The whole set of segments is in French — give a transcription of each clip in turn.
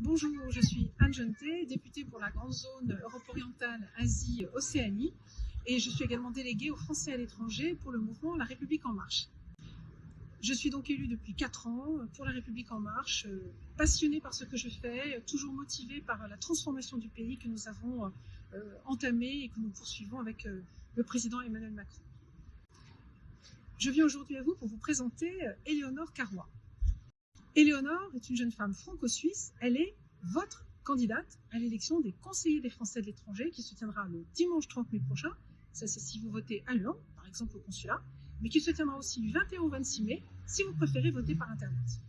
Bonjour, je suis Anne Jeuneté, députée pour la grande zone Europe-Orientale, Asie-Océanie, et je suis également déléguée aux Français à l'étranger pour le mouvement La République en marche. Je suis donc élue depuis 4 ans pour La République en marche, passionnée par ce que je fais, toujours motivée par la transformation du pays que nous avons entamée et que nous poursuivons avec le président Emmanuel Macron. Je viens aujourd'hui à vous pour vous présenter Éléonore Carrois. Éléonore est une jeune femme franco-suisse. Elle est votre candidate à l'élection des conseillers des Français de l'étranger qui se tiendra le dimanche 30 mai prochain. Ça, c'est si vous votez à l'urne, par exemple au consulat, mais qui se tiendra aussi du 21 au 26 mai si vous préférez voter par Internet.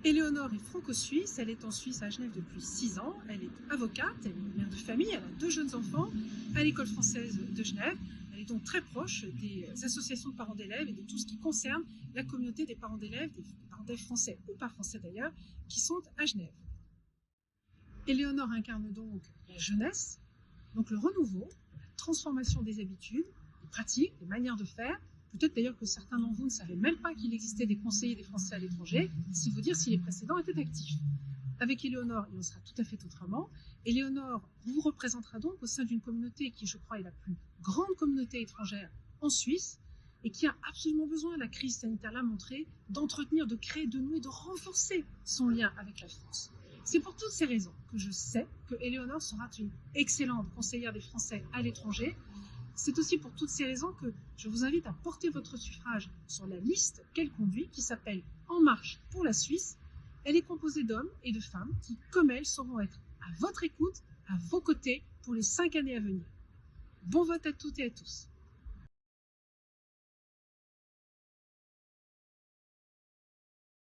Éléonore est franco-suisse, elle est en Suisse à Genève depuis 6 ans, elle est avocate, elle est mère de famille, elle a 2 jeunes enfants à l'école française de Genève. Elle est donc très proche des associations de parents d'élèves et de tout ce qui concerne la communauté des parents d'élèves, des parents d'élèves français ou pas français d'ailleurs, qui sont à Genève. Éléonore incarne donc la jeunesse, donc le renouveau, la transformation des habitudes, des pratiques, des manières de faire. Peut-être d'ailleurs que certains d'entre vous ne savaient même pas qu'il existait des conseillers des Français à l'étranger, c'est vous dire si les précédents étaient actifs. Avec Éléonore, il en sera tout à fait autrement. Éléonore vous représentera donc au sein d'une communauté qui, je crois, est la plus grande communauté étrangère en Suisse et qui a absolument besoin, la crise sanitaire l'a montré, d'entretenir, de créer, de nouer, de renforcer son lien avec la France. C'est pour toutes ces raisons que je sais que Éléonore sera une excellente conseillère des Français à l'étranger. C'est aussi pour toutes ces raisons que je vous invite à porter votre suffrage sur la liste qu'elle conduit, qui s'appelle En marche pour la Suisse. Elle est composée d'hommes et de femmes qui, comme elle, sauront être à votre écoute, à vos côtés pour les 5 années à venir. Bon vote à toutes et à tous.